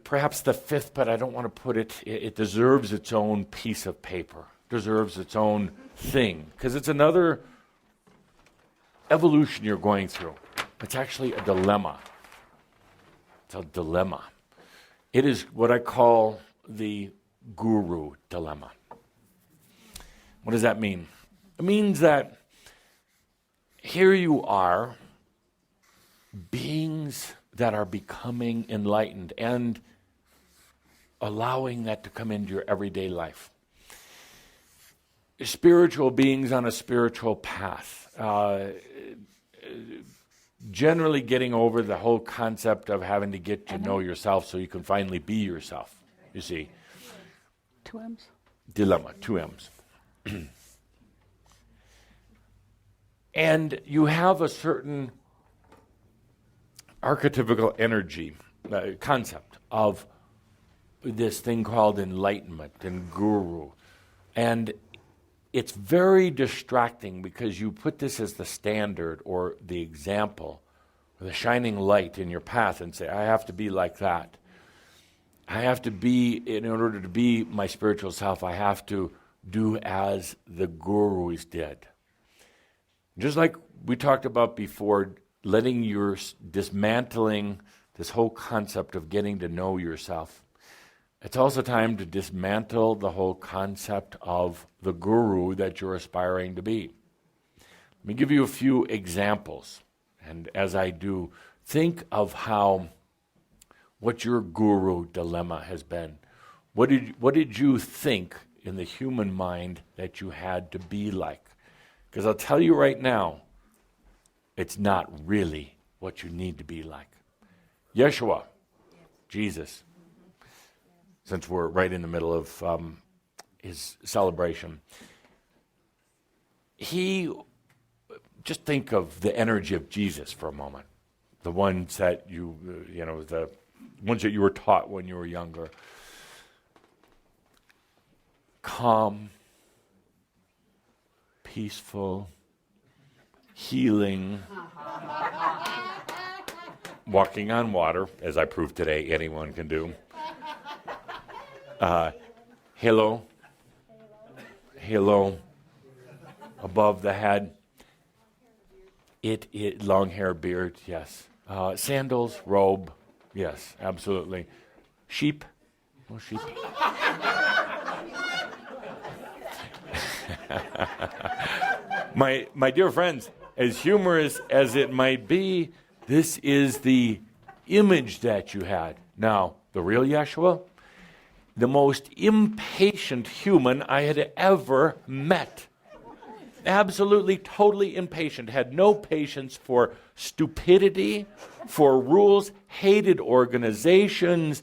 perhaps the fifth, but I don't want to put it deserves its own piece of paper, deserves its own thing, because it's another evolution you're going through. It's actually a dilemma. It's a dilemma. It is what I call the guru dilemma. What does that mean? It means that here you are, beings that are becoming enlightened and allowing that to come into your everyday life. Spiritual beings on a spiritual path. Generally getting over the whole concept of having to get to know yourself so you can finally be yourself, you see. 2 M's? Dilemma, 2 M's. And you have a certain archetypical energy, concept of this thing called enlightenment and guru. And it's very distracting because you put this as the standard or the example, or the shining light in your path and say, I have to be like that. I have to be, in order to be my spiritual self, I have to do as the gurus did. Just like we talked about before, letting your dismantling this whole concept of getting to know yourself. It's also time to dismantle the whole concept of the guru that you're aspiring to be. Let me give you a few examples. And as I do, think of what your guru dilemma has been. What did you think in the human mind that you had to be like? Because I'll tell you right now, it's not really what you need to be like. Yeshua, Jesus, since we're right in the middle of his celebration, just think of the energy of Jesus for a moment. The ones that the ones that you were taught when you were younger. Calm, peaceful, healing, walking on water, as I proved today anyone can do. Halo above the head. It long hair, beard, yes. Sandals, robe, yes, absolutely. Sheep, no sheep. My dear friends, as humorous as it might be, this is the image that you had. Now, the real Yeshua, the most impatient human I had ever met. Absolutely, totally impatient. Had no patience for stupidity, for rules, hated organizations,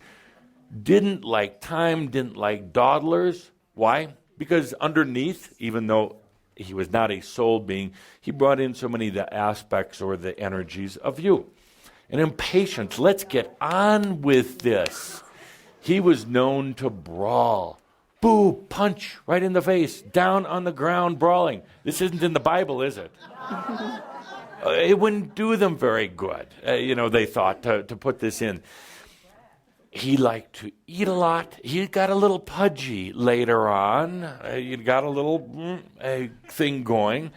didn't like time, didn't like dawdlers. Why? Because underneath, even though he was not a soul being, he brought in so many of the aspects or the energies of you. And impatience, let's get on with this. He was known to brawl. Boo, punch, right in the face, down on the ground brawling. This isn't in the Bible, is it? It wouldn't do them very good, they thought, to put this in. He liked to eat a lot. He got a little pudgy later on. He got a little thing going.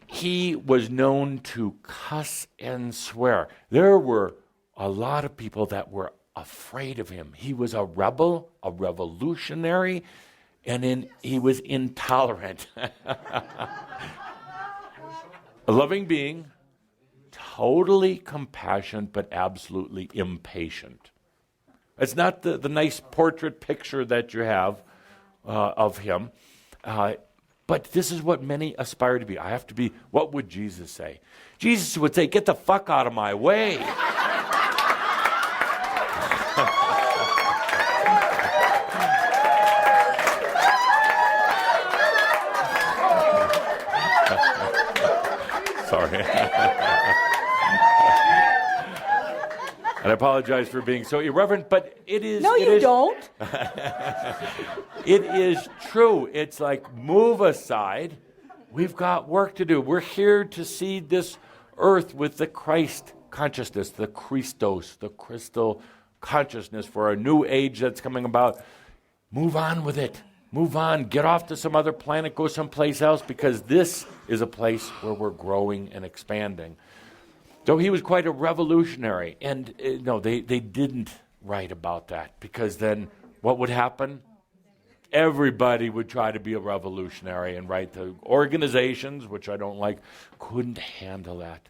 He was known to cuss and swear. There were a lot of people that were afraid of him. He was a rebel, a revolutionary, and he was intolerant. A loving being, totally compassionate, but absolutely impatient. It's not the nice portrait picture that you have of him, but this is what many aspire to be. I have to be, what would Jesus say? Jesus would say, get the fuck out of my way. Sorry. And I apologize for being so irreverent, but it is... No, you don't. It is true. It's like, move aside. We've got work to do. We're here to see this earth with the Christ consciousness, the Christos, the crystal consciousness for a new age that's coming about. Move on with it. Move on. Get off to some other planet. Go someplace else, because this is a place where we're growing and expanding. So he was quite a revolutionary. And no, they didn't write about that, because then what would happen? Everybody would try to be a revolutionary and write. The organizations, which I don't like, couldn't handle that.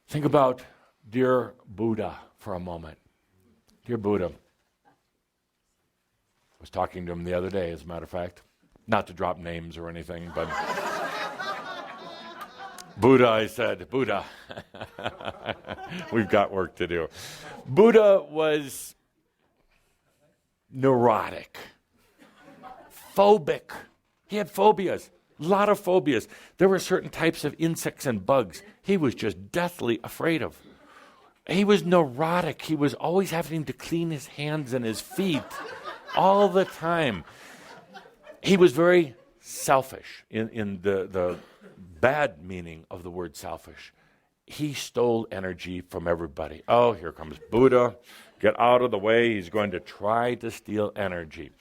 Think about dear Buddha for a moment. Dear Buddha. I was talking to him the other day, as a matter of fact. Not to drop names or anything, but Buddha, I said, Buddha, we've got work to do. Buddha was neurotic, phobic. He had phobias, a lot of phobias. There were certain types of insects and bugs he was just deathly afraid of. He was neurotic. He was always having to clean his hands and his feet all the time. He was very selfish in the bad meaning of the word selfish. He stole energy from everybody. Oh, here comes Buddha. Get out of the way. He's going to try to steal energy.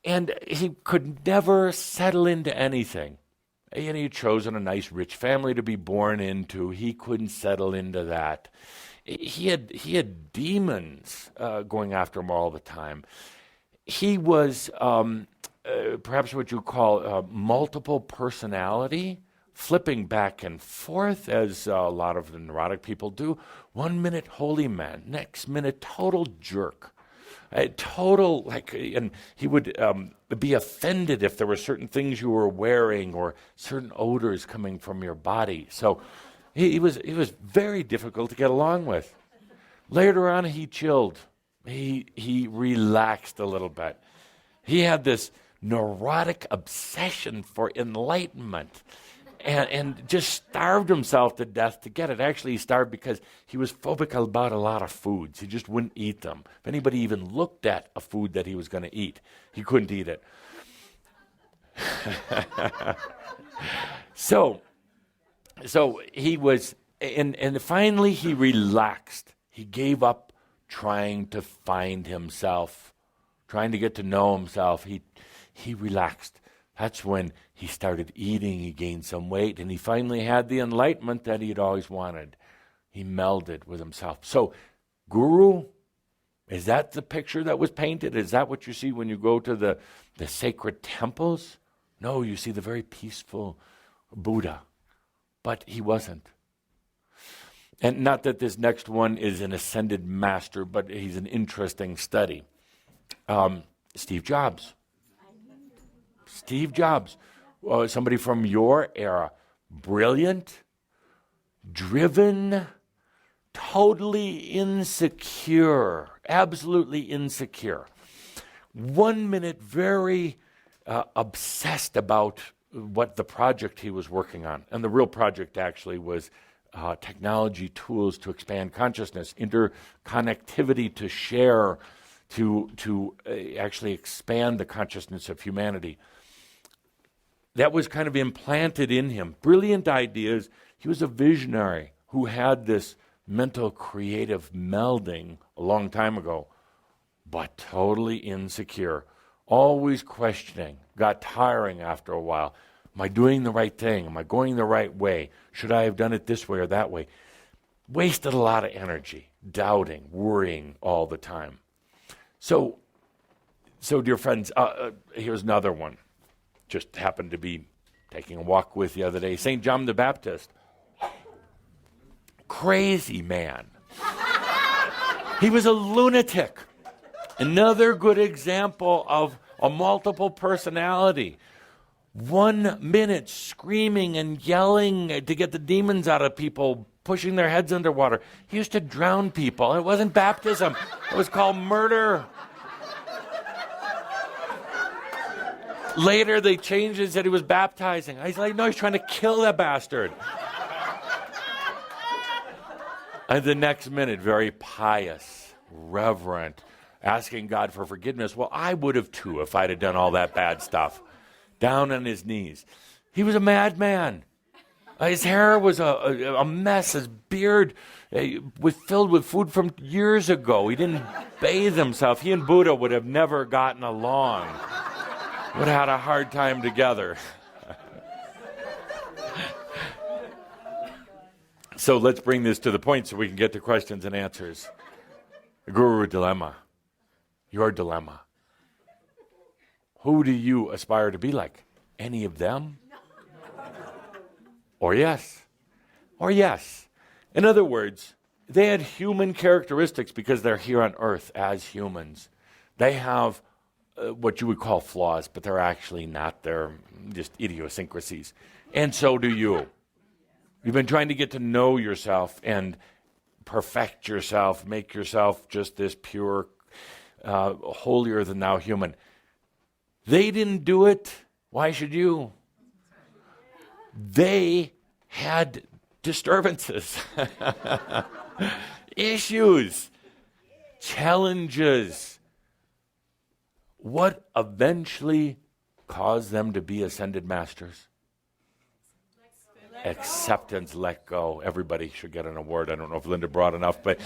And he could never settle into anything. And he'd chosen a nice rich family to be born into. He couldn't settle into that. He had demons going after him all the time. He was perhaps what you call multiple personality, flipping back and forth, as a lot of the neurotic people do. 1 minute holy man, next minute total jerk. And he would be offended if there were certain things you were wearing or certain odors coming from your body. So he was very difficult to get along with. Later on, he chilled. He relaxed a little bit. He had this neurotic obsession for enlightenment and just starved himself to death to get it. Actually, he starved because he was phobic about a lot of foods. He just wouldn't eat them. If anybody even looked at a food that he was going to eat, he couldn't eat it. So he was, and finally he relaxed. He gave up trying to find himself, trying to get to know himself. He relaxed. That's when he started eating, he gained some weight, and he finally had the enlightenment that he had always wanted. He melded with himself. So, Guru, is that the picture that was painted? Is that what you see when you go to the sacred temples? No, you see the very peaceful Buddha. But he wasn't. And not that this next one is an ascended master, but he's an interesting study. Steve Jobs. Steve Jobs, somebody from your era, brilliant, driven, totally insecure, absolutely insecure. 1 minute very obsessed about what the project he was working on. And the real project actually was technology tools to expand consciousness, interconnectivity to share, to actually expand the consciousness of humanity. That was kind of implanted in him. Brilliant ideas. He was a visionary who had this mental creative melding a long time ago, but totally insecure, always questioning, got tiring after a while. Am I doing the right thing? Am I going the right way? Should I have done it this way or that way? Wasted a lot of energy, doubting, worrying all the time. So dear friends, here's another one. Just happened to be taking a walk with the other day. St. John the Baptist. Crazy man. He was a lunatic. Another good example of a multiple personality. 1 minute screaming and yelling to get the demons out of people, pushing their heads underwater. He used to drown people. It wasn't baptism. It was called murder. Later, they changed it and said he was baptizing. I was like, no, he's trying to kill that bastard. And the next minute, very pious, reverent, asking God for forgiveness. Well, I would have too if I'd have done all that bad stuff. Down on his knees. He was a madman. His hair was a mess. His beard was filled with food from years ago. He didn't bathe himself. He and Buddha would have never gotten along. Would have had a hard time together. So let's bring this to the point so we can get to questions and answers. The Guru dilemma. Your dilemma. Who do you aspire to be like? Any of them? Or yes. Or yes. In other words, they had human characteristics because they're here on earth as humans. They have what you would call flaws, but they're actually not. They're just idiosyncrasies. And so do you. You've been trying to get to know yourself and perfect yourself, make yourself just this pure, holier than thou human. They didn't do it. Why should you? They had disturbances, issues, challenges. What eventually caused them to be ascended masters? Acceptance, let go. Everybody should get an award. I don't know if Linda brought enough, but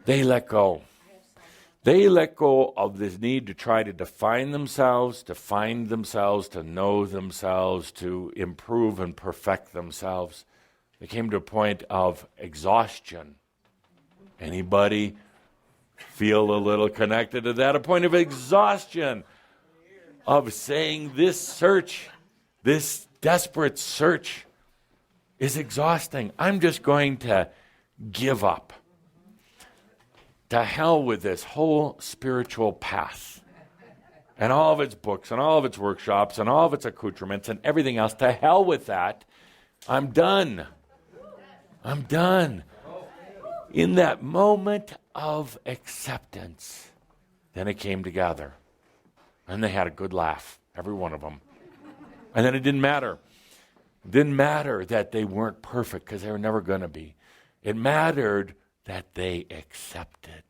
they let go. They let go of this need to try to define themselves, to find themselves, to know themselves, to improve and perfect themselves. They came to a point of exhaustion. Anybody feel a little connected to that? A point of exhaustion, of saying this search, this desperate search is exhausting. I'm just going to give up. To hell with this whole spiritual path and all of its books and all of its workshops and all of its accoutrements and everything else. To hell with that. I'm done. I'm done. In that moment of acceptance, then it came together. And they had a good laugh, every one of them. And then it didn't matter. It didn't matter that they weren't perfect because they were never going to be. It mattered that they accepted.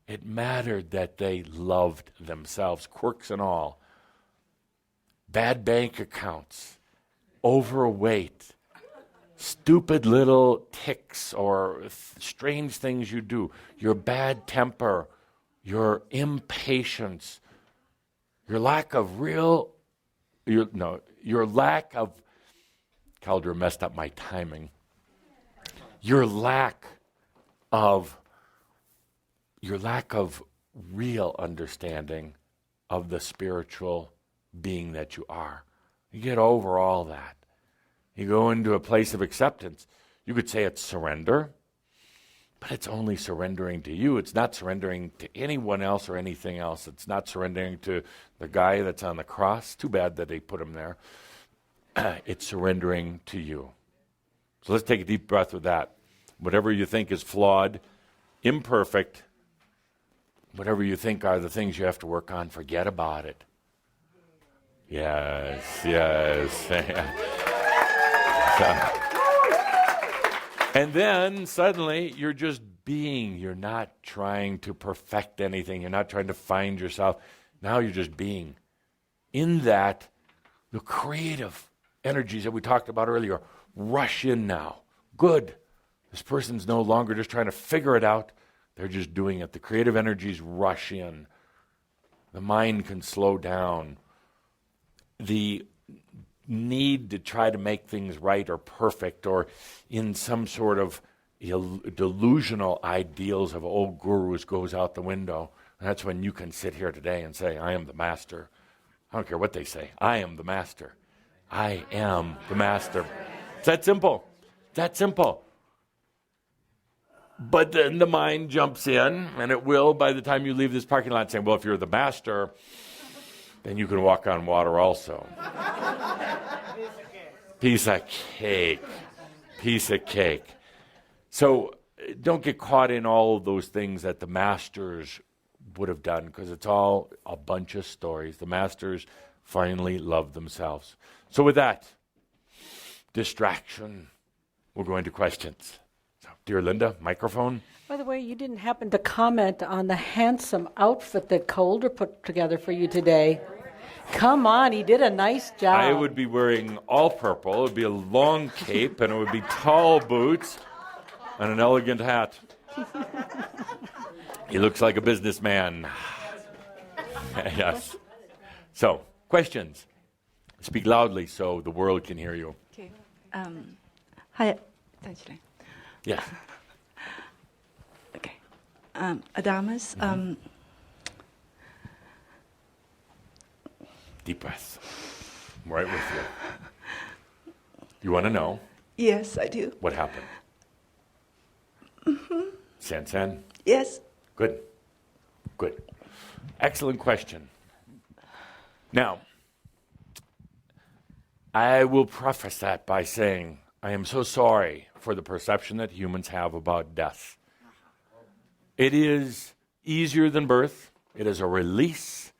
It mattered that they loved themselves, quirks and all. Bad bank accounts, overweight, stupid little tics or strange things you do, your bad temper, your impatience, your lack of your lack of, KOLDRA messed up my timing, your lack of real understanding of the spiritual being that you are. You get over all that. You go into a place of acceptance. You could say it's surrender, but it's only surrendering to you. It's not surrendering to anyone else or anything else. It's not surrendering to the guy that's on the cross. Too bad that they put him there. It's surrendering to you. So let's take a deep breath with that. Whatever you think is flawed, imperfect, whatever you think are the things you have to work on, forget about it. Yes, yes. And then suddenly you're just being. You're not trying to perfect anything. You're not trying to find yourself. Now you're just being. In that, the creative energies that we talked about earlier rush in now. Good. This person's no longer just trying to figure it out. They're just doing it. The creative energies rush in. The mind can slow down. The need to try to make things right or perfect or in some sort of delusional ideals of old gurus goes out the window. And that's when you can sit here today and say, I am the master. I don't care what they say. I am the master. I am the master. It's that simple. That simple. But then the mind jumps in, and it will by the time you leave this parking lot saying, well, if you're the master, then you can walk on water also. Piece of cake. Piece of cake. So don't get caught in all of those things that the masters would have done, because it's all a bunch of stories. The masters finally loved themselves. So with that, distraction, we'll go into questions. So, dear Linda, microphone. By the way, you didn't happen to comment on the handsome outfit that KOLDRA put together for you today. Come on, he did a nice job. I would be wearing all purple. It would be a long cape, and it would be tall boots and an elegant hat. He looks like a businessman. Yes. So, questions? Speak loudly so the world can hear you. Okay. Hi. Yes. Okay. Adamus. Deep breath. I'm right with you. You want to know Yes, I do. what happened? San? Yes. Good. Good. Excellent question. Now, I will preface that by saying I am so sorry for the perception that humans have about death. It is easier than birth. It is a release.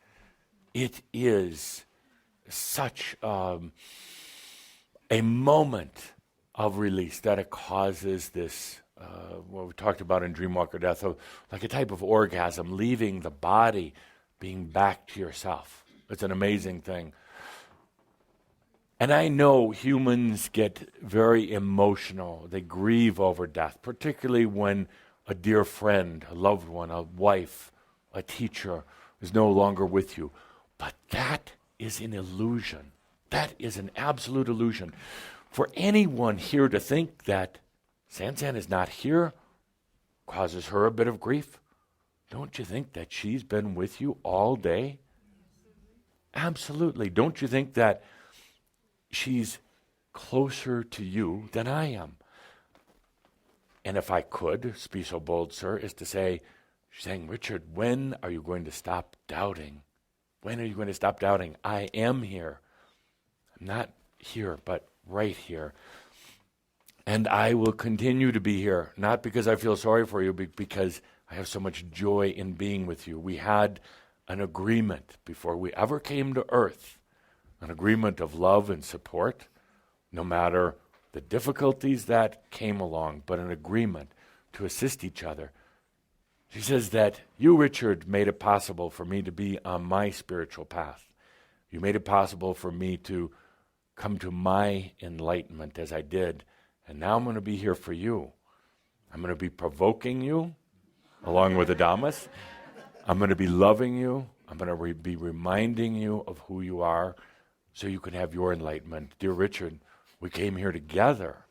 It is such a moment of release that it causes this, what we talked about in Dreamwalker Death, like a type of orgasm, leaving the body, being back to yourself. It's an amazing thing. And I know humans get very emotional. They grieve over death, particularly when a dear friend, a loved one, a wife, a teacher is no longer with you. But that is an illusion. That is an absolute illusion. For anyone here to think that San is not here causes her a bit of grief. Don't you think that she's been with you all day? Absolutely. Don't you think that she's closer to you than I am? And if I could be so bold, sir, is to say, she's saying, Richard, when are you going to stop doubting? When are you going to stop doubting? I am here. I'm not here, but right here. And I will continue to be here, not because I feel sorry for you, but because I have so much joy in being with you. We had an agreement before we ever came to earth, an agreement of love and support, no matter the difficulties that came along, but an agreement to assist each other. She says that you, Richard, made it possible for me to be on my spiritual path. You made it possible for me to come to my enlightenment as I did. And now I'm going to be here for you. I'm going to be provoking you, along with Adamus. I'm going to be loving you. I'm going to be reminding you of who you are so you can have your enlightenment. Dear Richard, we came here together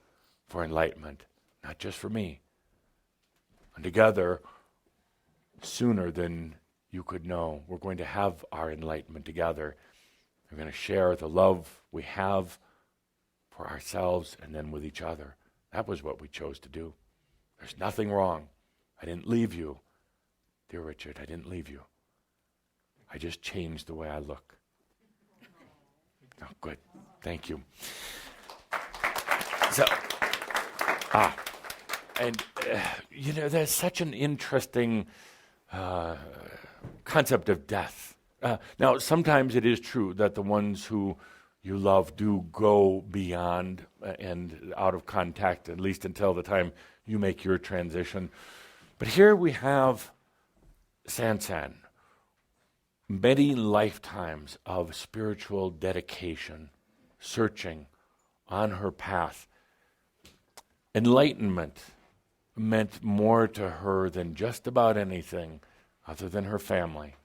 for enlightenment, not just for me. And together, sooner than you could know, we're going to have our enlightenment together. We're going to share the love we have for ourselves and then with each other. That was what we chose to do. There's nothing wrong. I didn't leave you. Dear Richard, I didn't leave you. I just changed the way I look. Oh, good. Thank you. So, there's such an interesting concept of death. Now, sometimes it is true that the ones who you love do go beyond and out of contact, at least until the time you make your transition. But here we have San, many lifetimes of spiritual dedication, searching on her path. Enlightenment meant more to her than just about anything other than her family.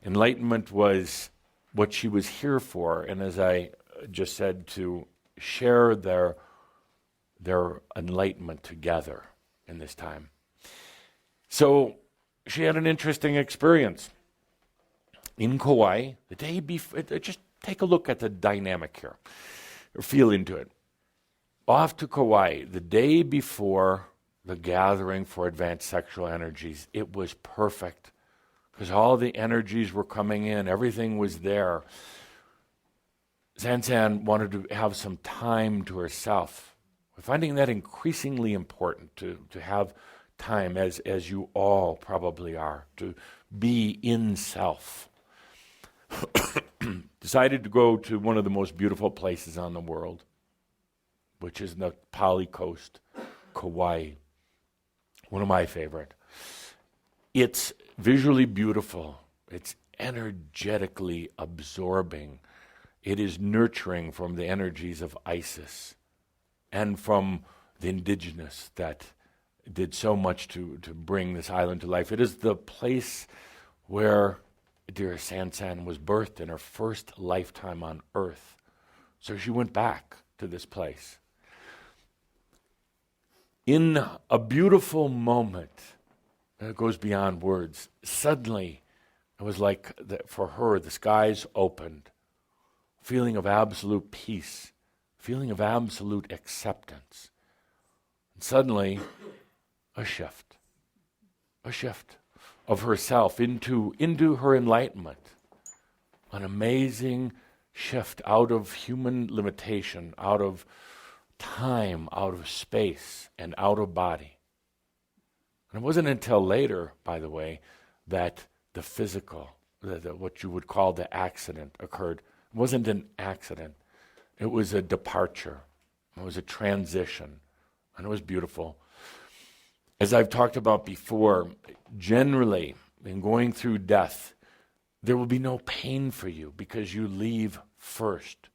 Enlightenment was what she was here for, and as I just said, to share their enlightenment together in this time. So she had an interesting experience. In Kauai, the day before, just take a look at the dynamic here, or feel into it. Off to Kauai, the day before the gathering for advanced sexual energies, it was perfect. Because all the energies were coming in, everything was there. San wanted to have some time to herself. We're finding that increasingly important to have time, as you all probably are, to be in self. Decided to go to one of the most beautiful places on the world, which is the Pali Coast, Kauai. One of my favorite. It's visually beautiful. It's energetically absorbing. It is nurturing from the energies of Isis and from the indigenous that did so much to bring this island to life. It is the place where dear Sansan was birthed in her first lifetime on Earth. So she went back to this place. In a beautiful moment that goes beyond words, suddenly it was like for her the skies opened, feeling of absolute peace, feeling of absolute acceptance. And suddenly a shift of herself into her enlightenment, an amazing shift out of human limitation, out of time, out of space, and out of body. And it wasn't until later, by the way, that the physical, what you would call the accident occurred. It wasn't an accident. It was a departure. It was a transition. And it was beautiful. As I've talked about before, generally, in going through death, there will be no pain for you because you leave first.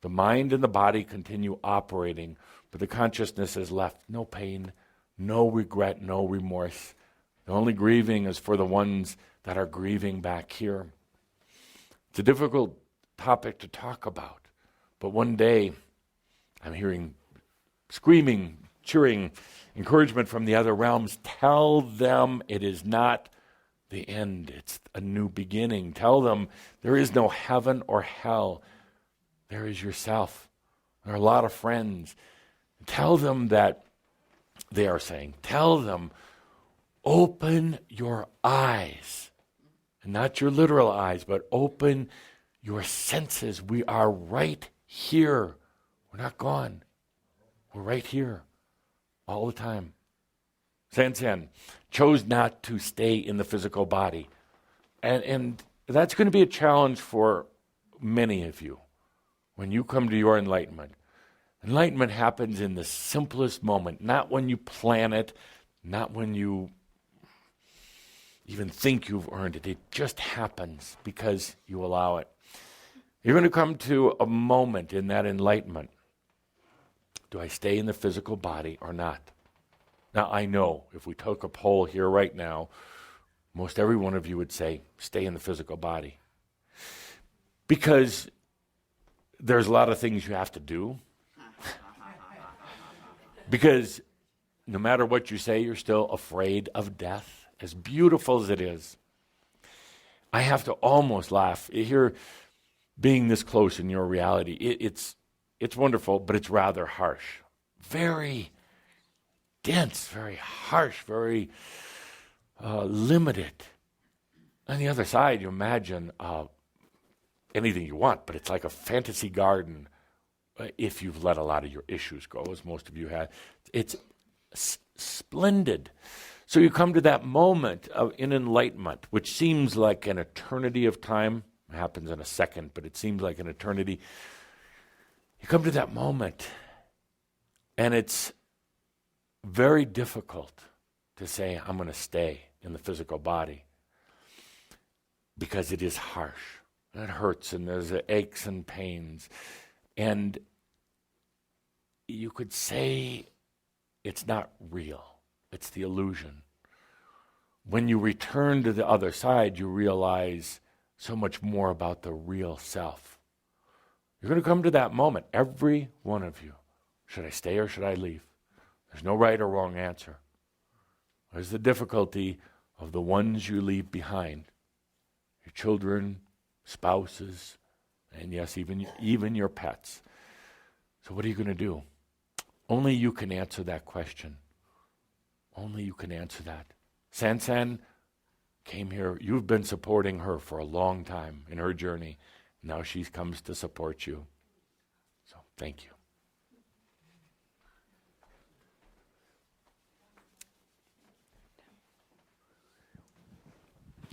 The mind and the body continue operating, but the consciousness is left. No pain, no regret, no remorse. The only grieving is for the ones that are grieving back here. It's a difficult topic to talk about, but one day I'm hearing screaming, cheering, encouragement from the other realms. Tell them it is not the end, it's a new beginning. Tell them there is no heaven or hell. There is yourself. There are a lot of friends. Tell them that, they are saying, tell them, open your eyes. And not your literal eyes, but open your senses. We are right here. We're not gone. We're right here all the time. Sansan chose not to stay in the physical body. And that's going to be a challenge for many of you when you come to your enlightenment. Enlightenment happens in the simplest moment, not when you plan it, not when you even think you've earned it. It just happens because you allow it. You're going to come to a moment in that enlightenment. Do I stay in the physical body or not? Now, I know if we took a poll here right now, most every one of you would say, stay in the physical body. Because there's a lot of things you have to do. Because no matter what you say, you're still afraid of death, as beautiful as it is. I have to almost laugh. Here, being this close in your reality, it's wonderful, but it's rather harsh. Very dense, very harsh, very limited. On the other side, you imagine anything you want, but it's like a fantasy garden if you've let a lot of your issues go, as most of you have. It's splendid. So you come to that moment in enlightenment, which seems like an eternity of time. It happens in a second, but it seems like an eternity. You come to that moment, and it's very difficult to say, I'm going to stay in the physical body, because it is harsh, and it hurts, and there's aches and pains. And you could say it's not real. It's the illusion. When you return to the other side, you realize so much more about the real self. You're going to come to that moment, every one of you. Should I stay or should I leave? There's no right or wrong answer. There's the difficulty of the ones you leave behind. Your children, spouses, and yes, even your pets. So what are you going to do? Only you can answer that question. Only you can answer that. Sansan came here. You've been supporting her for a long time in her journey. Now she comes to support you. So thank you.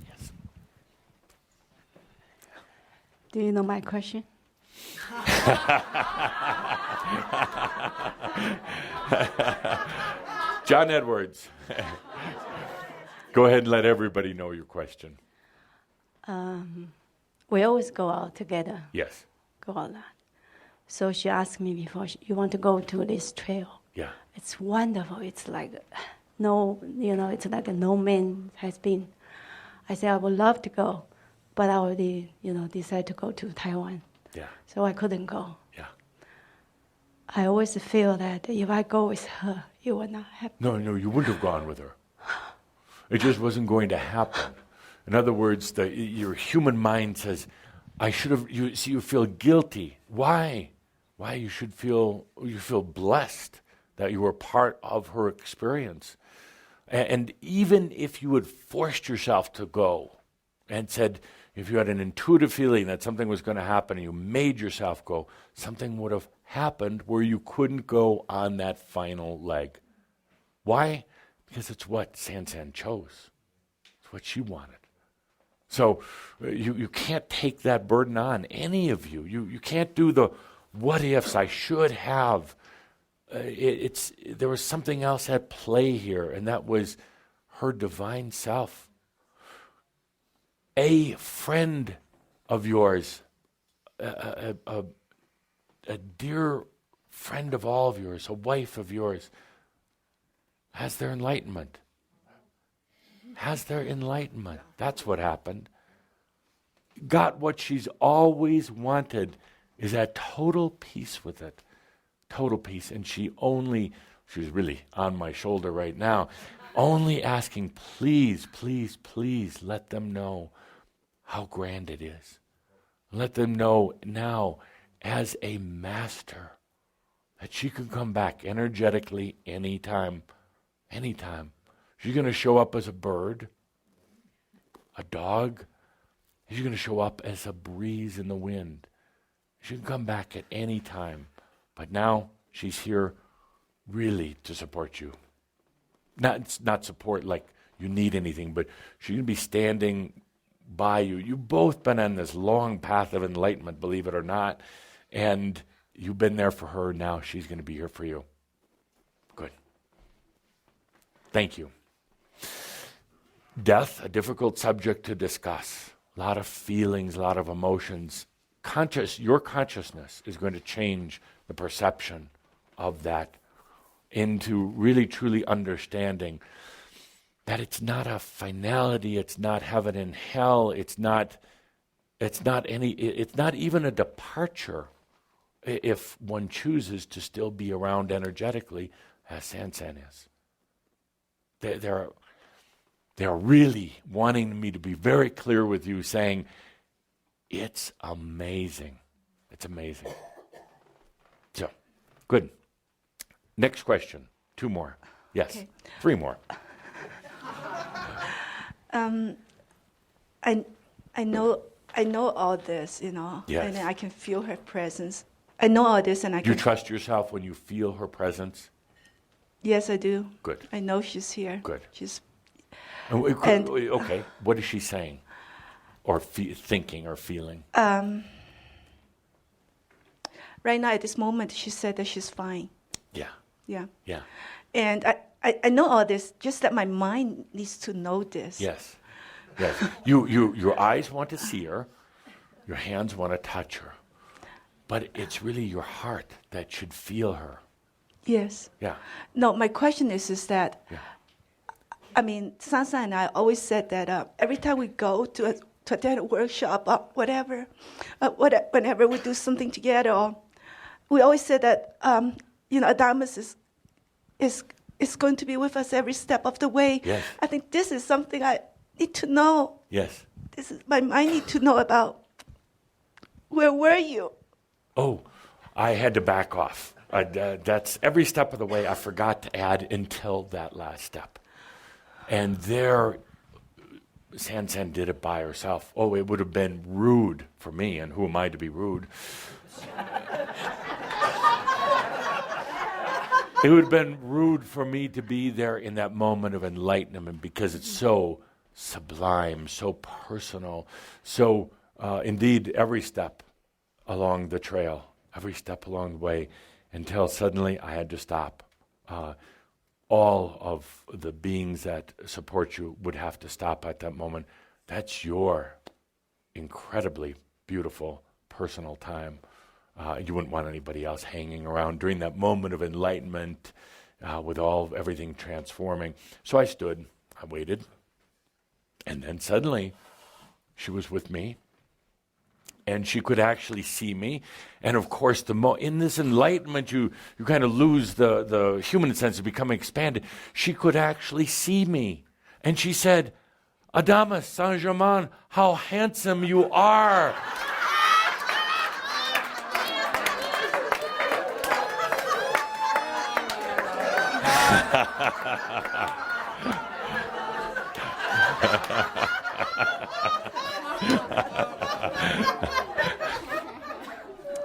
Yes. Do you know my question? John Edwards. Go ahead and let everybody know your question. We always go out together, Yes. go out. So she asked me before, you want to go to this trail? Yeah. It's wonderful. It's like it's like no man has been. I said, I would love to go, but I already, decided to go to Taiwan. Yeah. So I couldn't go. Yeah. I always feel that if I go with her, it would not happen. No, you wouldn't have gone with her. It just wasn't going to happen. In other words, your human mind says, I should have, you feel guilty. Why? Why you feel blessed that you were part of her experience. And even if you had forced yourself to go and said, if you had an intuitive feeling that something was going to happen and you made yourself go, something would have happened where you couldn't go on that final leg. Why? Because it's what San chose. It's what she wanted. So you can't take that burden on, any of you. You can't do the what ifs, I should have. There was something else at play here, and that was her divine self. A friend of yours, a dear friend of all of yours, a wife of yours, has their enlightenment. Has their enlightenment. That's what happened. Got what she's always wanted, is at total peace with it. Total peace. And she's really on my shoulder right now, only asking, please, please, please let them know how grand it is. Let them know now, as a master, that she can come back energetically anytime. Anytime. She's going to show up as a bird, a dog. She's going to show up as a breeze in the wind. She can come back at any time. But now she's here really to support you. Not support like you need anything, but she's going to be standing by you. You've both been on this long path of enlightenment, believe it or not, and you've been there for her. Now she's going to be here for you. Good. Thank you. Death, a difficult subject to discuss. A lot of feelings, a lot of emotions. Your consciousness is going to change the perception of that into really truly understanding that it's not a finality, it's not heaven and hell, it's not even a departure if one chooses to still be around energetically, as Sansan is. They're really wanting me to be very clear with you, saying, it's amazing. It's amazing. So, good. Next question. 2 more. Yes. Okay. 3 more. I know all this, Yes. and I can feel her presence. I know all this, and I Do you can. trust yourself when you feel her presence? Yes, I do. Good. I know she's here. Good. She's. Okay. What is she saying, or thinking, or feeling? Right now, at this moment, she said that she's fine. Yeah. Yeah. Yeah. And I know all this, just that my mind needs to know this. Yes. Yes. Your eyes want to see her, your hands want to touch her, but it's really your heart that should feel her. Yes. Yeah. No, my question is that, Yeah. I mean, Sansa and I always said that every time we go to attend a workshop or whatever, whenever we do something together, we always said that, Adamus is going to be with us every step of the way. Yes. I think this is something I need to know. Yes. This is my mind need to know about. Where were you? Oh, I had to back off. That's every step of the way. I forgot to add until that last step. And there, Sansan did it by herself. Oh, it would have been rude for me, and who am I to be rude? It would have been rude for me to be there in that moment of enlightenment because it's so sublime, so personal. So, indeed, every step along the trail, every step along the way, until suddenly I had to stop. All of the beings that support you would have to stop at that moment. That's your incredibly beautiful personal time. You wouldn't want anybody else hanging around during that moment of enlightenment with everything transforming. So I stood, I waited, and then suddenly she was with me, and she could actually see me. And of course, in this enlightenment, you kind of lose the human sense of becoming expanded. She could actually see me. And she said, "Adamus Saint-Germain, how handsome you are."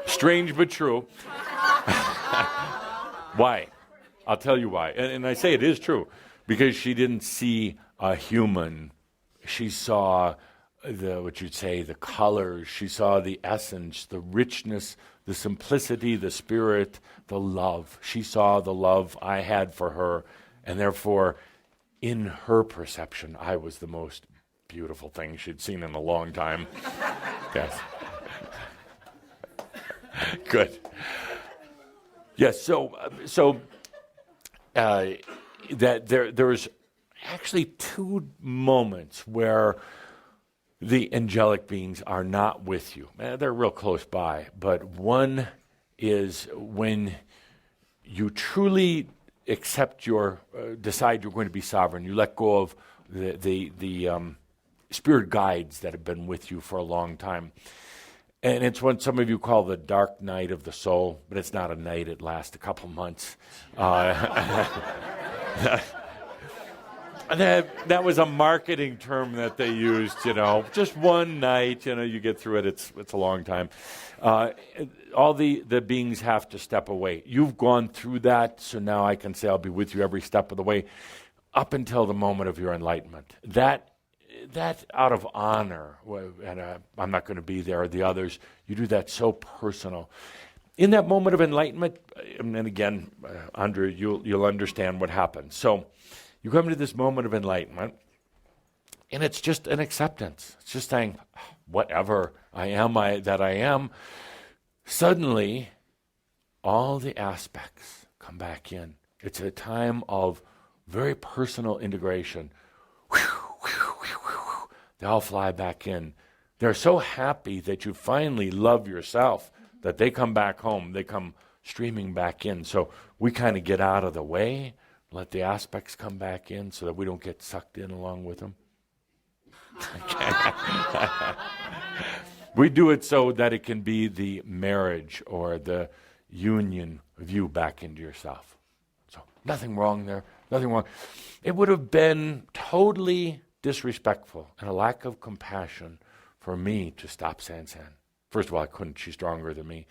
Strange but true. Why? I'll tell you why. And I say it is true. Because she didn't see a human. She saw the colors. She saw the essence, the richness, the simplicity, the spirit, the love. She saw the love I had for her. And therefore, in her perception, I was the most beautiful thing she'd seen in a long time. Yes. Good. Yes. So that there's actually two moments where the angelic beings are not with you. They're real close by, but one is when you truly accept decide you're going to be sovereign. You let go of the spirit guides that have been with you for a long time. And it's what some of you call the dark night of the soul, but it's not a night, it lasts a couple months. That was a marketing term that they used, just one night, you get through it, it's a long time. All the beings have to step away. You've gone through that, so now I can say I'll be with you every step of the way, up until the moment of your enlightenment. That out of honor, and I'm not going to be there, or the others, you do that so personal. In that moment of enlightenment, and again, Andrea, you'll understand what happens. So you come to this moment of enlightenment, and it's just an acceptance. It's just saying, whatever I am. Suddenly, all the aspects come back in. It's a time of very personal integration. They all fly back in. They're so happy that you finally love yourself that they come back home. They come streaming back in. So we kind of get out of the way, let the aspects come back in so that we don't get sucked in along with them. We do it so that it can be the marriage or the union of you back into yourself. So nothing wrong there, nothing wrong. It would have been totally disrespectful and a lack of compassion for me to stop Sansan. First of all, I couldn't. She's stronger than me.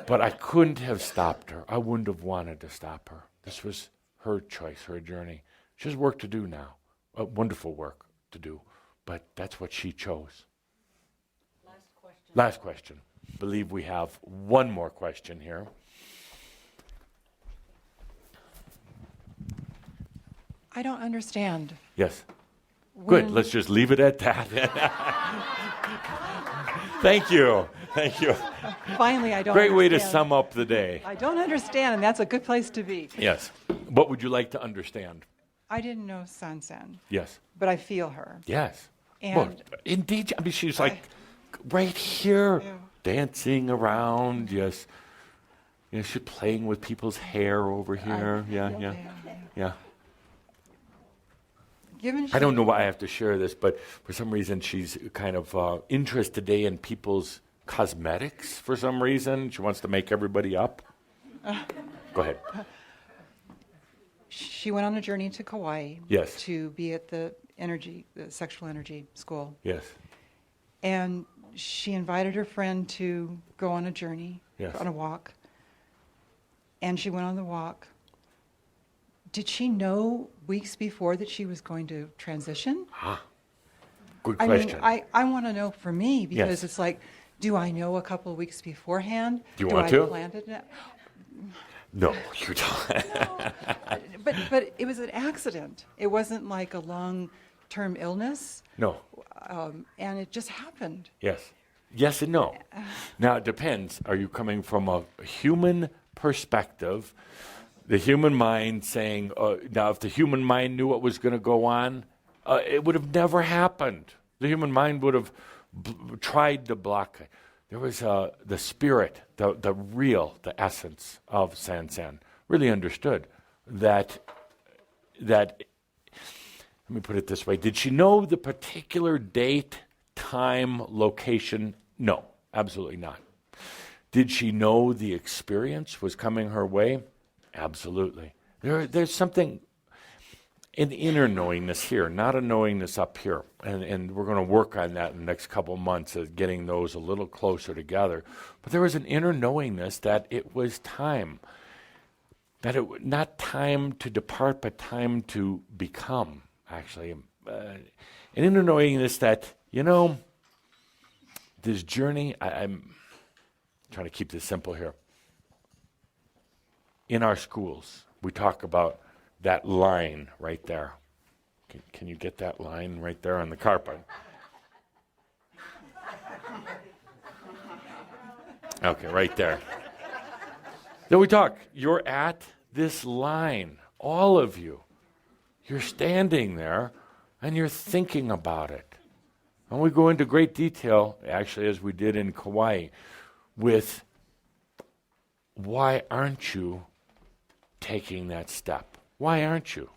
But I couldn't have stopped her. I wouldn't have wanted to stop her. This was her choice, her journey. She has work to do now, wonderful work to do. But that's what she chose. Last question. I believe we have one more question here. I don't understand. Yes. Good. Let's just leave it at that. Thank you. Finally, I don't Great understand. way to sum up the day. I don't understand, and that's a good place to be. Yes. What would you like to understand? I didn't know Sansan. Yes. But I feel her. Yes. And well, indeed. I mean, she's like right here, dancing around. Yes. She's playing with people's hair over here. Yeah. I don't know why I have to share this, but for some reason she's kind of interested today in people's cosmetics for some reason. She wants to make everybody up. Go ahead. She went on a journey to Kauai. Yes. To be at the sexual energy school. Yes. And she invited her friend to go on a journey, on a walk. And she went on the walk. Did she know weeks before that she was going to transition? Good question. I mean, I want to know for me, because it's like, do I know a couple of weeks beforehand? Do you want to? I plan it now? No, you don't. But it was an accident. It wasn't like a long term illness. No. And it just happened. Yes. Yes and no. Now, it depends. Are you coming from a human perspective, the human mind saying, now if the human mind knew what was going to go on, it would have never happened. The human mind would have tried to block it. There was the spirit, the real, the essence of Sansan, really understood that, let me put it this way, did she know the particular date, time, location? No, absolutely not. Did she know the experience was coming her way? Absolutely. There's something, an inner knowingness here, not a knowingness up here. And we're going to work on that in the next couple months, of getting those a little closer together. But there was an inner knowingness that it was time. That it not time to depart, but time to become, actually. An inner knowingness that, this journey, I'm trying to keep this simple here. In our schools, we talk about that line right there. Can you get that line right there on the carpet? Okay, right there. Then we talk, you're at this line, all of you. You're standing there and you're thinking about it. And we go into great detail, actually, as we did in Kauai, with why aren't you taking that step? Why aren't you?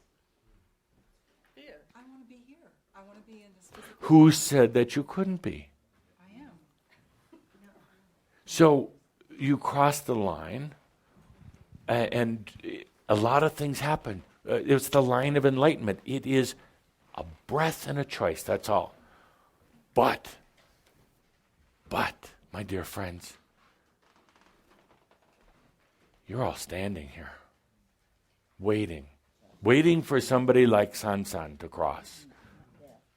Here. I want to be here. I want to be in this physical. Who said that you couldn't be? I am. So you cross the line, and a lot of things happen. It's the line of enlightenment. It is a breath and a choice, that's all. But, my dear friends, you're all standing here, waiting for somebody like Sansan to cross,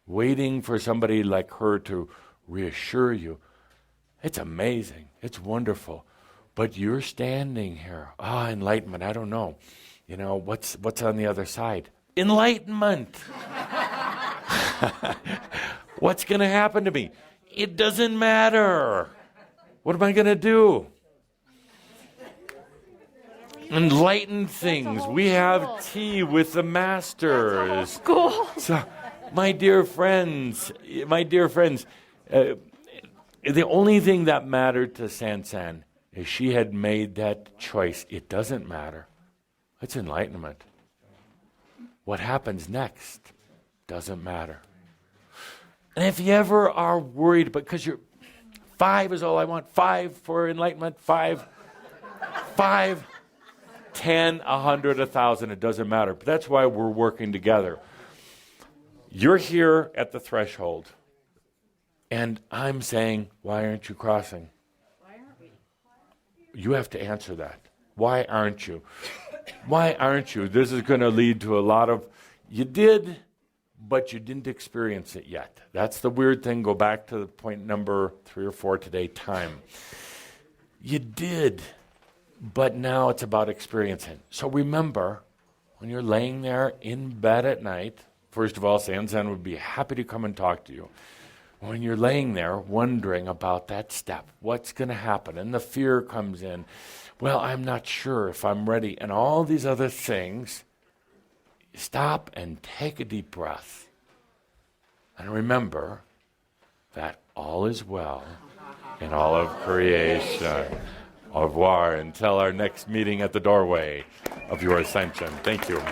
waiting for somebody like her to reassure you. It's amazing. It's wonderful. But you're standing here. Enlightenment, I don't know. What's on the other side? Enlightenment. What's going to happen to me? It doesn't matter. What am I going to do? Enlighten things. We have tea with the masters. Cool. So, my dear friends, the only thing that mattered to Sansan is she had made that choice. It doesn't matter. It's enlightenment. What happens next doesn't matter. And if you ever are worried, because 5 is all I want, 5 for enlightenment, 5, 10, 100, 1,000, it doesn't matter. But that's why we're working together. You're here at the threshold, and I'm saying, why aren't you crossing? Why aren't we? You have to answer that. Why aren't you? Why aren't you? This is going to lead to a lot of, you did, but you didn't experience it yet. That's the weird thing. Go back to the point number 3 or 4 today, time. You did, but now it's about experiencing. So remember, when you're laying there in bed at night, first of all, Sansan would be happy to come and talk to you. When you're laying there wondering about that step, what's going to happen, and the fear comes in, well, I'm not sure if I'm ready, and all these other things, stop and take a deep breath. And remember that all is well in all of creation. Au revoir until our next meeting at the doorway of your ascension. Thank you.